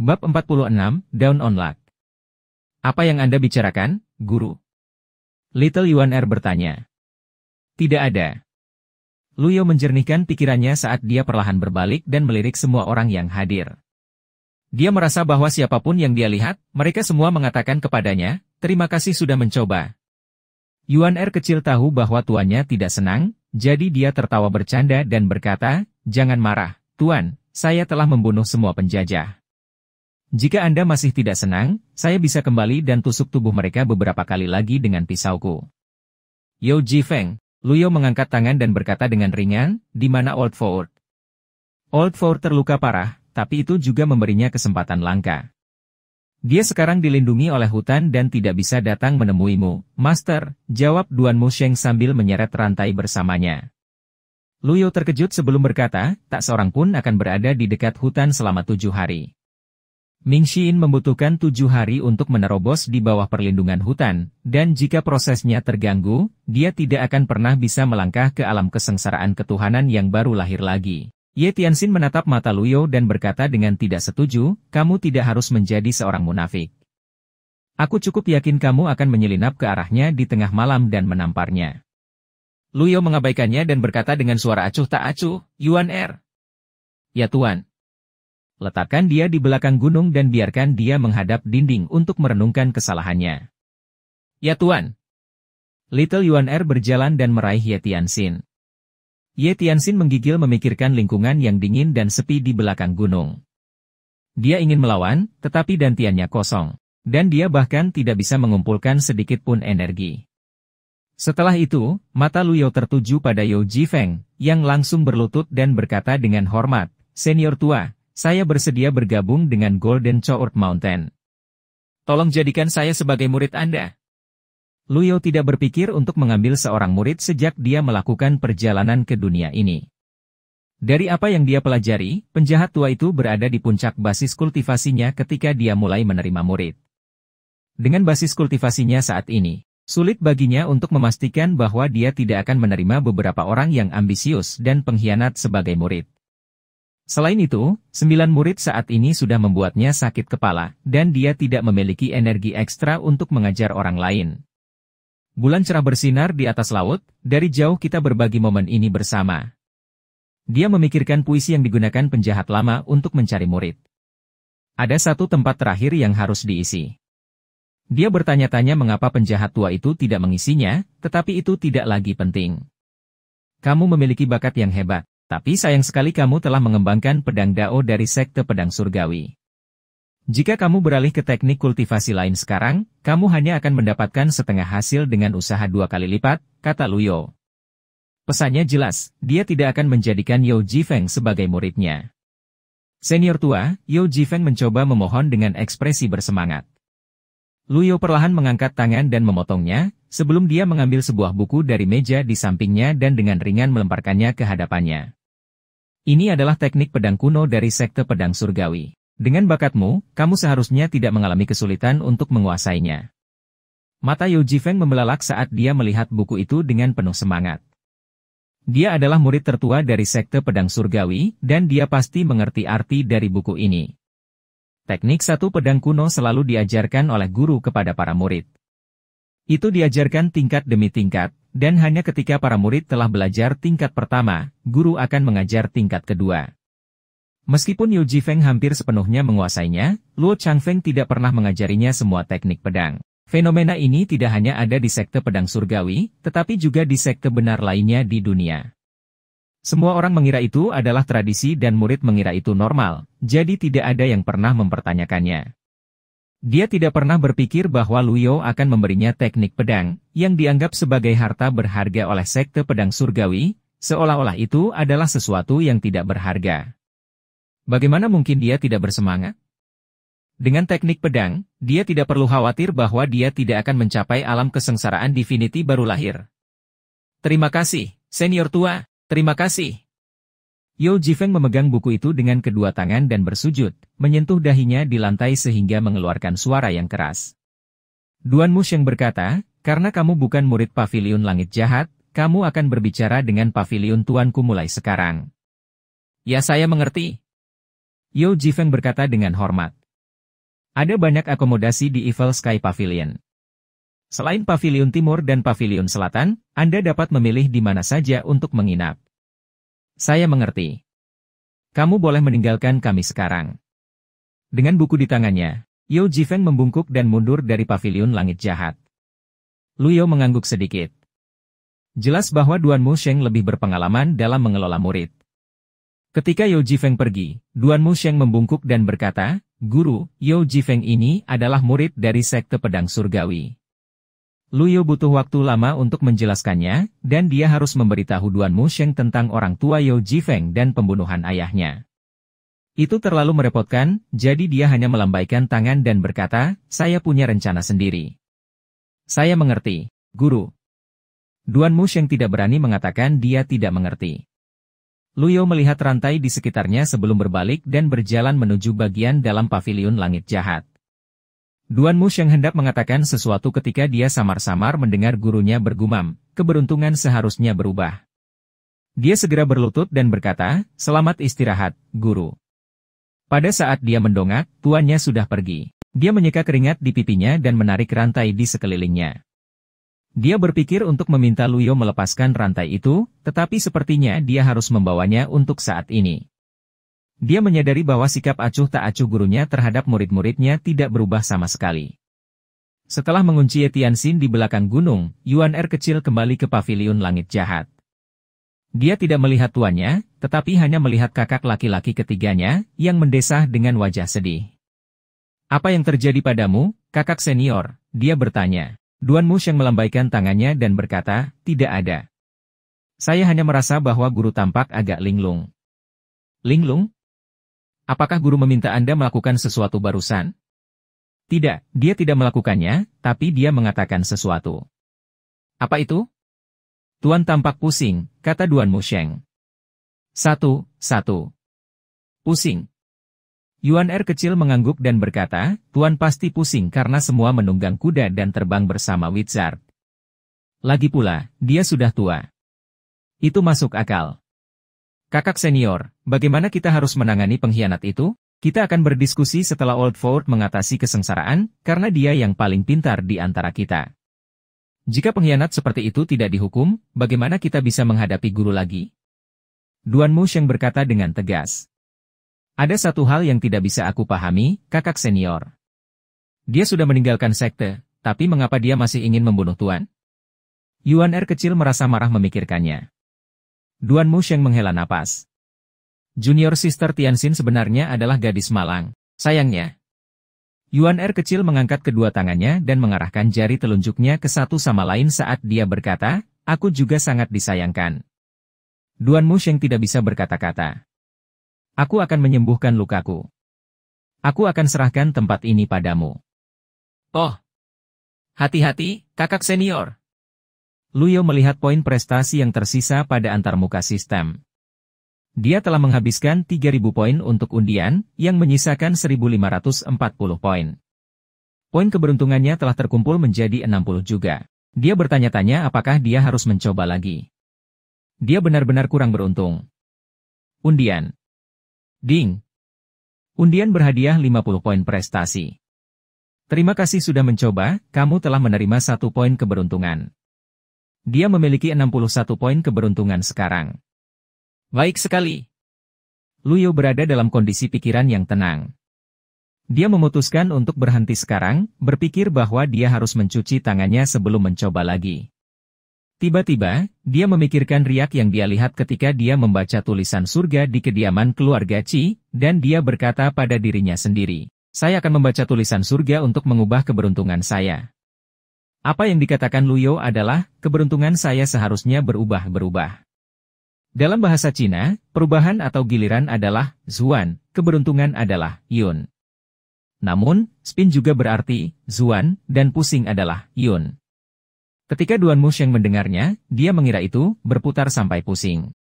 Bab 46, Down on Luck. Apa yang Anda bicarakan, Guru? Little Yuan Er bertanya. Tidak ada. Luyo menjernihkan pikirannya saat dia perlahan berbalik dan melirik semua orang yang hadir. Dia merasa bahwa siapapun yang dia lihat, mereka semua mengatakan kepadanya, terima kasih sudah mencoba. Yuan Er kecil tahu bahwa tuannya tidak senang, jadi dia tertawa bercanda dan berkata, jangan marah, Tuan, saya telah membunuh semua penjajah. Jika Anda masih tidak senang, saya bisa kembali dan tusuk tubuh mereka beberapa kali lagi dengan pisauku. Yo Jifeng, Luyo mengangkat tangan dan berkata dengan ringan, di mana Old Ford? Old Ford terluka parah, tapi itu juga memberinya kesempatan langka. Dia sekarang dilindungi oleh hutan dan tidak bisa datang menemuimu, Master, jawab Duan Musheng sambil menyeret rantai bersamanya. Luyo terkejut sebelum berkata, tak seorang pun akan berada di dekat hutan selama 7 hari. Ming Xin membutuhkan 7 hari untuk menerobos di bawah perlindungan hutan, dan jika prosesnya terganggu, dia tidak akan pernah bisa melangkah ke alam kesengsaraan ketuhanan yang baru lahir lagi. Ye Tianxin menatap mata Luyo dan berkata dengan tidak setuju, kamu tidak harus menjadi seorang munafik. Aku cukup yakin kamu akan menyelinap ke arahnya di tengah malam dan menamparnya. Luyo mengabaikannya dan berkata dengan suara acuh tak acuh, Yuan Er. Ya Tuan. Letakkan dia di belakang gunung dan biarkan dia menghadap dinding untuk merenungkan kesalahannya. Ya Tuan. Little Yuan Er berjalan dan meraih Ye Tianxin. Ye Tianxin menggigil memikirkan lingkungan yang dingin dan sepi di belakang gunung. Dia ingin melawan, tetapi dantiannya kosong. Dan dia bahkan tidak bisa mengumpulkan sedikit pun energi. Setelah itu, mata Luyo tertuju pada Yo Jifeng, yang langsung berlutut dan berkata dengan hormat, Senior tua, saya bersedia bergabung dengan Golden Chourt Mountain. Tolong jadikan saya sebagai murid Anda. Luyo tidak berpikir untuk mengambil seorang murid sejak dia melakukan perjalanan ke dunia ini. Dari apa yang dia pelajari, penjahat tua itu berada di puncak basis kultivasinya ketika dia mulai menerima murid. Dengan basis kultivasinya saat ini, sulit baginya untuk memastikan bahwa dia tidak akan menerima beberapa orang yang ambisius dan pengkhianat sebagai murid. Selain itu, 9 murid saat ini sudah membuatnya sakit kepala, dan dia tidak memiliki energi ekstra untuk mengajar orang lain. Bulan cerah bersinar di atas laut, dari jauh kita berbagi momen ini bersama. Dia memikirkan puisi yang digunakan penjahat lama untuk mencari murid. Ada satu tempat terakhir yang harus diisi. Dia bertanya-tanya mengapa penjahat tua itu tidak mengisinya, tetapi itu tidak lagi penting. Kamu memiliki bakat yang hebat. Tapi sayang sekali kamu telah mengembangkan pedang Dao dari sekte pedang surgawi. Jika kamu beralih ke teknik kultivasi lain sekarang, kamu hanya akan mendapatkan setengah hasil dengan usaha 2 kali lipat, kata Luyo. Pesannya jelas, dia tidak akan menjadikan Yo Jifeng sebagai muridnya. Senior tua, Yo Jifeng mencoba memohon dengan ekspresi bersemangat. Luyo perlahan mengangkat tangan dan memotongnya, sebelum dia mengambil sebuah buku dari meja di sampingnya dan dengan ringan melemparkannya ke hadapannya. Ini adalah teknik pedang kuno dari sekte pedang surgawi. Dengan bakatmu, kamu seharusnya tidak mengalami kesulitan untuk menguasainya. Mata Yo Jifeng membelalak saat dia melihat buku itu dengan penuh semangat. Dia adalah murid tertua dari sekte pedang surgawi, dan dia pasti mengerti arti dari buku ini. Teknik satu pedang kuno selalu diajarkan oleh guru kepada para murid. Itu diajarkan tingkat demi tingkat, dan hanya ketika para murid telah belajar tingkat pertama, guru akan mengajar tingkat kedua. Meskipun Yo Jifeng hampir sepenuhnya menguasainya, Luo Changfeng tidak pernah mengajarinya semua teknik pedang. Fenomena ini tidak hanya ada di sekte pedang surgawi, tetapi juga di sekte benar lainnya di dunia. Semua orang mengira itu adalah tradisi dan murid mengira itu normal, jadi tidak ada yang pernah mempertanyakannya. Dia tidak pernah berpikir bahwa Luyo akan memberinya teknik pedang, yang dianggap sebagai harta berharga oleh sekte pedang surgawi, seolah-olah itu adalah sesuatu yang tidak berharga. Bagaimana mungkin dia tidak bersemangat? Dengan teknik pedang, dia tidak perlu khawatir bahwa dia tidak akan mencapai alam kesengsaraan divinity baru lahir. Terima kasih, senior tua, terima kasih. Yo Jifeng memegang buku itu dengan kedua tangan dan bersujud, menyentuh dahinya di lantai sehingga mengeluarkan suara yang keras. Duan Musheng berkata, karena kamu bukan murid pavilion langit jahat, kamu akan berbicara dengan pavilion tuanku mulai sekarang. Ya saya mengerti. Yo Jifeng berkata dengan hormat. Ada banyak akomodasi di Evil Sky Pavilion. Selain Pavilion Timur dan Pavilion Selatan, Anda dapat memilih di mana saja untuk menginap. Saya mengerti. Kamu boleh meninggalkan kami sekarang. Dengan buku di tangannya, Yeo Jifeng membungkuk dan mundur dari Pavilion Langit Jahat. Luyo mengangguk sedikit. Jelas bahwa Duan Musheng lebih berpengalaman dalam mengelola murid. Ketika Yeo Jifeng pergi, Duan Musheng membungkuk dan berkata, "Guru, Yeo Jifeng ini adalah murid dari Sekte Pedang Surgawi." Luyo butuh waktu lama untuk menjelaskannya, dan dia harus memberitahu Duan Musheng tentang orang tua Yeo Jifeng dan pembunuhan ayahnya. Itu terlalu merepotkan, jadi dia hanya melambaikan tangan dan berkata, "Saya punya rencana sendiri." "Saya mengerti, Guru." Duan Musheng tidak berani mengatakan dia tidak mengerti. Luyo melihat rantai di sekitarnya sebelum berbalik dan berjalan menuju bagian dalam Pavilion Langit Jahat. Duan Musheng hendak mengatakan sesuatu ketika dia samar-samar mendengar gurunya bergumam, "Keberuntungan seharusnya berubah." Dia segera berlutut dan berkata, "Selamat istirahat, Guru." Pada saat dia mendongak, tuannya sudah pergi. Dia menyeka keringat di pipinya dan menarik rantai di sekelilingnya. Dia berpikir untuk meminta Luyo melepaskan rantai itu, tetapi sepertinya dia harus membawanya untuk saat ini. Dia menyadari bahwa sikap acuh tak acuh gurunya terhadap murid-muridnya tidak berubah sama sekali. Setelah mengunci Tianxin di belakang gunung, Yuan Er kecil kembali ke Pavilion Langit Jahat. Dia tidak melihat tuannya, tetapi hanya melihat kakak laki-laki ketiganya, yang mendesah dengan wajah sedih. "Apa yang terjadi padamu, kakak senior?" dia bertanya. Duan Musheng melambaikan tangannya dan berkata, "Tidak ada. Saya hanya merasa bahwa guru tampak agak linglung." "Linglung? Apakah guru meminta Anda melakukan sesuatu barusan?" "Tidak, dia tidak melakukannya, tapi dia mengatakan sesuatu." "Apa itu?" "Tuan tampak pusing," kata Duan Musheng. Satu. Pusing. Yuan Er kecil mengangguk dan berkata, "Tuan pasti pusing karena semua menunggang kuda dan terbang bersama Wizard. Lagi pula, dia sudah tua. Itu masuk akal. Kakak senior, bagaimana kita harus menangani pengkhianat itu? Kita akan berdiskusi setelah Old Ford mengatasi kesengsaraan, karena dia yang paling pintar di antara kita. Jika pengkhianat seperti itu tidak dihukum, bagaimana kita bisa menghadapi guru lagi?" Duan Musheng berkata dengan tegas. "Ada satu hal yang tidak bisa aku pahami, kakak senior. Dia sudah meninggalkan sekte, tapi mengapa dia masih ingin membunuh Tuan?" Yuan Er kecil merasa marah memikirkannya. Duan Musheng menghela napas. Junior Sister Tianxin sebenarnya adalah gadis malang. Sayangnya. Yuan Er kecil mengangkat kedua tangannya dan mengarahkan jari telunjuknya ke satu sama lain saat dia berkata, "Aku juga sangat disayangkan." Duan Musheng tidak bisa berkata-kata. "Aku akan menyembuhkan lukaku. Aku akan serahkan tempat ini padamu." "Oh, hati-hati, kakak senior." Luyo melihat poin prestasi yang tersisa pada antarmuka sistem. Dia telah menghabiskan 3.000 poin untuk undian, yang menyisakan 1.540 poin. Poin keberuntungannya telah terkumpul menjadi 60 juga. Dia bertanya-tanya apakah dia harus mencoba lagi. Dia benar-benar kurang beruntung. Undian. Ding. Undian berhadiah 50 poin prestasi. "Terima kasih sudah mencoba, kamu telah menerima 1 poin keberuntungan." Dia memiliki 61 poin keberuntungan sekarang. Baik sekali. Luyo berada dalam kondisi pikiran yang tenang. Dia memutuskan untuk berhenti sekarang, berpikir bahwa dia harus mencuci tangannya sebelum mencoba lagi. Tiba-tiba, dia memikirkan riak yang dia lihat ketika dia membaca tulisan surga di kediaman keluarga Qi, dan dia berkata pada dirinya sendiri, "Saya akan membaca tulisan surga untuk mengubah keberuntungan saya." Apa yang dikatakan Luyo adalah, keberuntungan saya seharusnya berubah-berubah. Dalam bahasa Cina, perubahan atau giliran adalah zuan, keberuntungan adalah yun. Namun, spin juga berarti zuan, dan pusing adalah yun. Ketika Duan Musheng mendengarnya, dia mengira itu berputar sampai pusing.